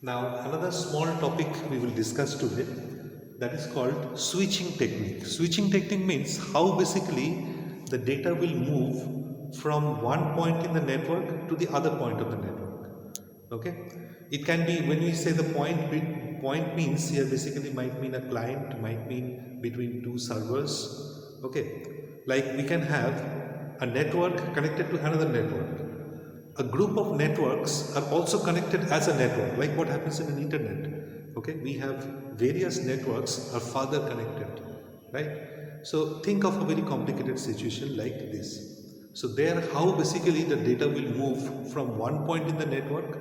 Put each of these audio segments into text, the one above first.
Now, another small topic we will discuss today, that is called switching technique. Switching technique means how basically the data will move from one point in the network to the other point of the network. Okay, it can be, when we say the point means here basically might mean a client, might mean between two servers. Okay, like we can have a network connected to another network. A group of networks are also connected as a network, like what happens in an internet. Okay, we have various networks are further connected, right? So think of a very complicated situation like this. So there, how basically the data will move from one point in the network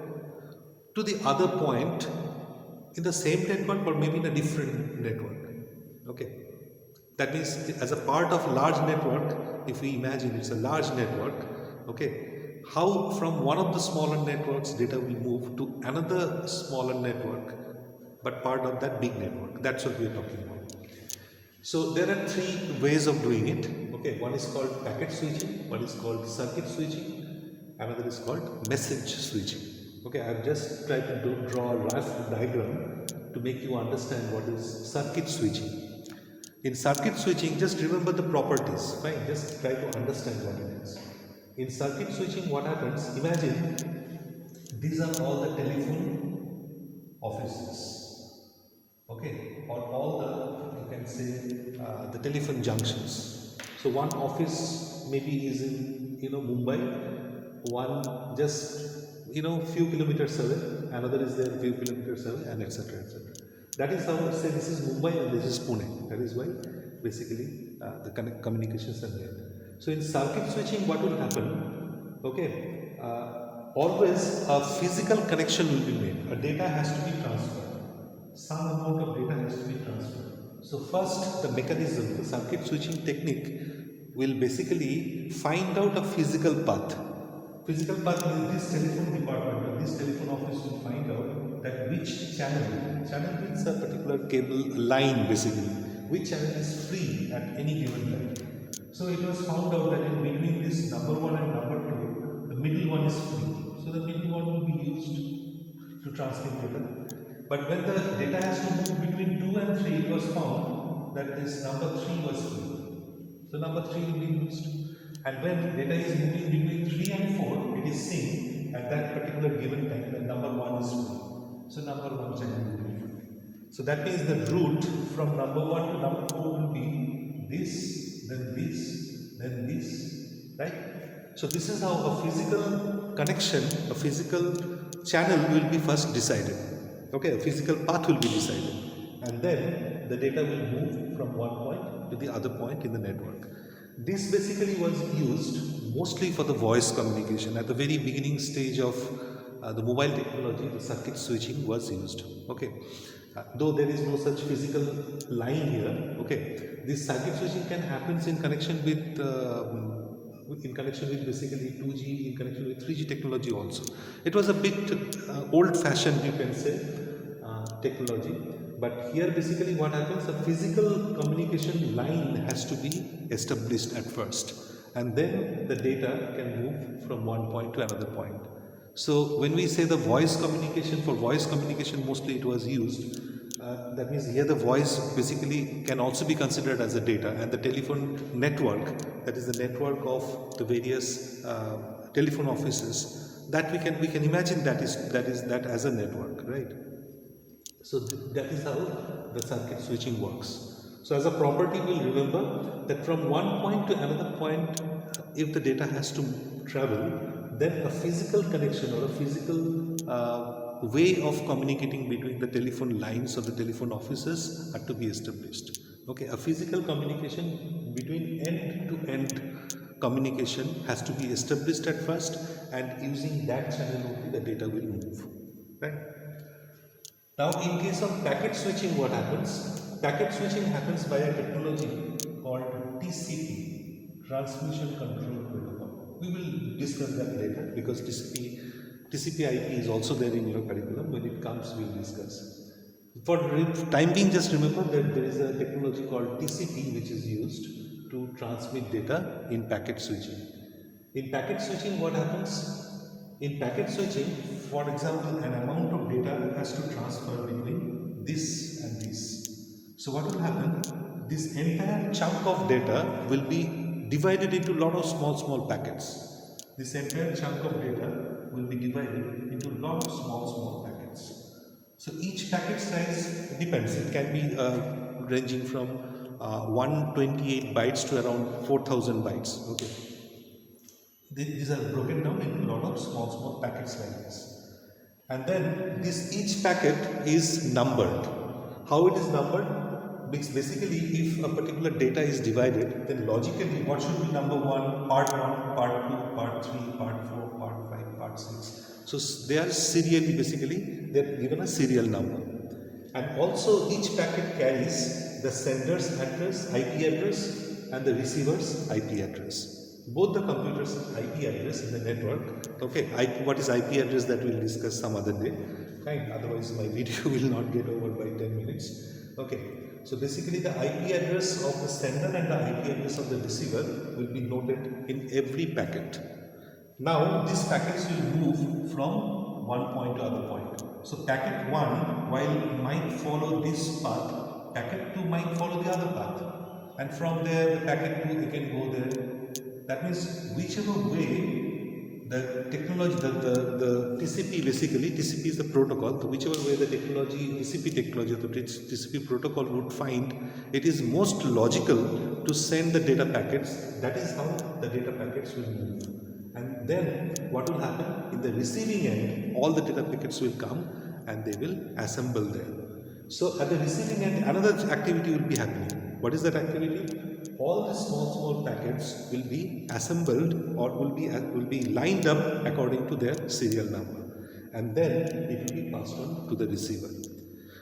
to the other point in the same network, or maybe in a different network. Okay, that means as a part of large network, if we imagine it's a large network, okay, how from one of the smaller networks data will move to another smaller network but part of that big network. That's what we are talking about. So there are three ways of doing it. Okay, one is called packet switching, one is called circuit switching, another is called message switching. Okay, I've just tried to draw a rough diagram to make you understand what is circuit switching. In circuit switching, just remember the properties, fine, just try to understand what it is. In circuit switching, what happens, imagine these are all the telephone offices, okay, or all the, you can say, the telephone junctions. So one office maybe is in, Mumbai, one just, few kilometers away, another is there few kilometers away, and etc, etc. That is how I say this is Mumbai and this is Pune. That is why basically the communications are there. So in circuit switching, what will happen, okay, always a physical connection will be made, a data has to be transferred, some amount of data has to be transferred. So first, the mechanism, the circuit switching technique will basically find out a physical path. Physical path means this telephone department or this telephone office will find out that which channel means a particular cable line basically, which channel is free at any given time. So it was found out that in between this number one and number two, the middle one is free. So the middle one will be used to transmit data. But when the data has to move between 2 and 3, it was found that this number 3 was free. So number 3 will be used. And when data is moving between 3 and 4, it is seen at that particular given time that number 1 is free. So number 1 channel will be free. So that means the route from number 1 to number 4 will be this, then this, then this, right? So this is how a physical connection, a physical channel will be first decided. Okay, a physical path will be decided. And then the data will move from one point to the other point in the network. This basically was used mostly for the voice communication. At the very beginning stage of the mobile technology, the circuit switching was used. Okay, though there is no such physical line here. Okay, this circuit switching can happen in connection with basically 2G, in connection with 3G technology also. It was a bit old-fashioned, you can say, technology. But here basically what happens, a physical communication line has to be established at first, and then the data can move from one point to another point. So when we say the voice communication, for voice communication mostly it was used. That means here the voice basically can also be considered as a data, and the telephone network, that is the network of the various telephone offices, that we can imagine that as a network, right? So that is how the circuit switching works. So as a property, we'll remember that from one point to another point, if the data has to travel, then a physical connection or a physical way of communicating between the telephone lines of the telephone offices are to be established. Okay, a physical communication between end to end communication has to be established at first, and using that channel only the data will move. Right? Now, in case of packet switching, what happens? Packet switching happens by a technology called TCP, Transmission Control Protocol. We will discuss that later because TCP/IP is also there in your curriculum. When it comes, we will discuss. For time being, just remember that there is a technology called TCP which is used to transmit data in packet switching. In packet switching, what happens? In packet switching, for example, an amount of data has to transfer between this and this. So what will happen? This entire chunk of data will be divided into a lot of small packets. This entire chunk of data will be divided into a lot of small packets. So each packet size depends. It can be ranging from 128 bytes to around 4000 bytes. Okay. These are broken down into a lot of small packets like this. And then each packet is numbered. How it is numbered? Because basically if a particular data is divided, then logically what should be number 1, part 1, part 2, part 3, part 4, part 5, part 6. So they are serially, basically they are given a serial number. And also each packet carries the sender's address, IP address, and the receiver's IP address. Both the computers IP address in the network. Okay, what is IP address, that we'll discuss some other day. Fine, otherwise my video will not get over by 10 minutes. Okay, so basically the IP address of the sender and the IP address of the receiver will be noted in every packet. Now these packets will move from one point to other point. So packet 1, while it might follow this path, packet 2 might follow the other path. And from there, the packet 2 can go there. That means whichever way the technology, the TCP, basically TCP is the protocol, so whichever way the technology, TCP technology, the TCP protocol would find it is most logical to send the data packets, that is how the data packets will move. And then what will happen? In the receiving end, all the data packets will come and they will assemble there. So at the receiving end, another activity will be happening. What is that activity? All the small packets will be assembled or will be lined up according to their serial number, and then it will be passed on to the receiver.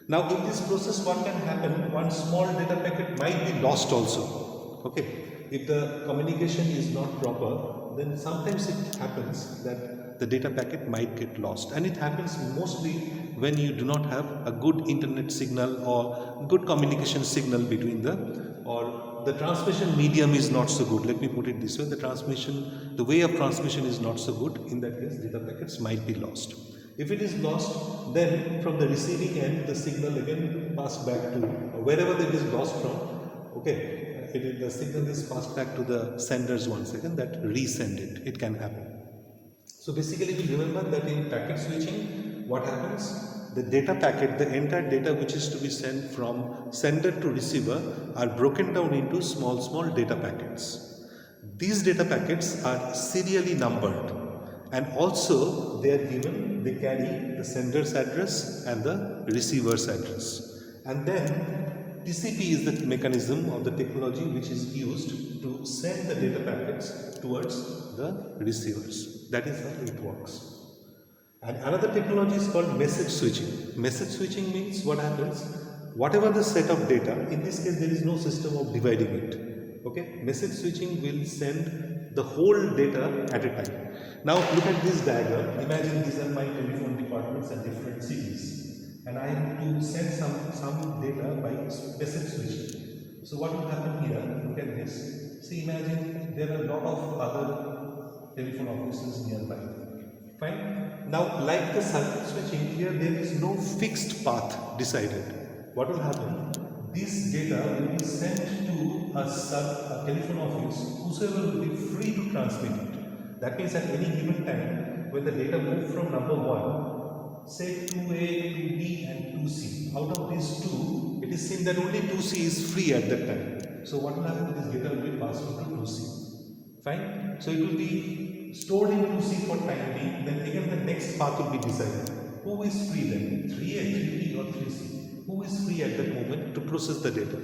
Now in this process, what can happen? One small data packet might be lost also. Okay, if the communication is not proper, then sometimes it happens that the data packet might get lost, and it happens mostly when you do not have a good internet signal or good communication signal between the transmission medium is not so good. Let me put it this way, the way of transmission is not so good. In that case, data packets might be lost. If it is lost, then from the receiving end, the signal again passed back to wherever it is lost from. Okay, the signal is passed back to the senders once again, that resend it. It can happen. So basically, we remember that in packet switching, what happens? The data packet, the entire data which is to be sent from sender to receiver, are broken down into small data packets. These data packets are serially numbered, and also they carry the sender's address and the receiver's address. And then TCP is the mechanism of the technology which is used to send the data packets towards the receivers. That is how it works. And another technology is called message switching. Message switching means what happens? Whatever the set of data, in this case there is no system of dividing it. Okay? Message switching will send the whole data at a time. Now look at this diagram. Imagine these are my telephone departments at different cities. And I have to send some data by message switching. So what will happen here? Look at this. See, imagine there are a lot of other telephone offices nearby. Fine. Now, like the circuit switching, here there is no fixed path decided. What will happen? This data will be sent to a telephone office, whosoever will be free to transmit it. That means at any given time, when the data moves from number 1, say 2A, 2B and 2C, out of these two, it is seen that only 2C is free at that time. So what will happen? This data will be passed on to 2C. Fine? So it will be stored in 2C for time being, then again the next path will be decided. Who is free then? 3A, 3B or 3C? Who is free at that moment to process the data?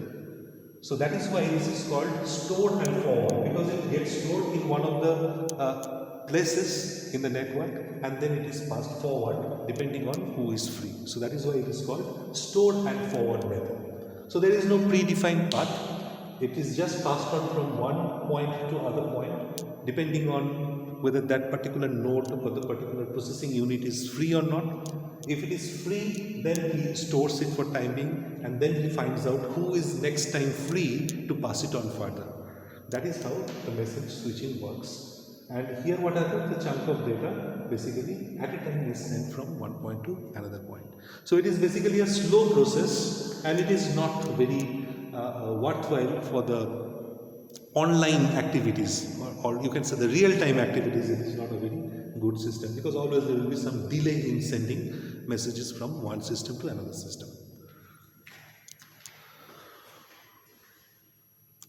So that is why this is called stored and forward, because it gets stored in one of the places in the network and then it is passed forward depending on who is free. So that is why it is called stored and forward method. So there is no predefined path. It is just passed on from one point to other point depending on whether that particular node or the particular processing unit is free or not. If it is free, then he stores it for time being and then he finds out who is next time free to pass it on further. That is how the message switching works. And here what happens, the chunk of data basically at a time is sent from one point to another point. So it is basically a slow process, and it is not very worthwhile for the online activities, or you can say the real-time activities. It is not a very good system, because always there will be some delay in sending messages from one system to another system.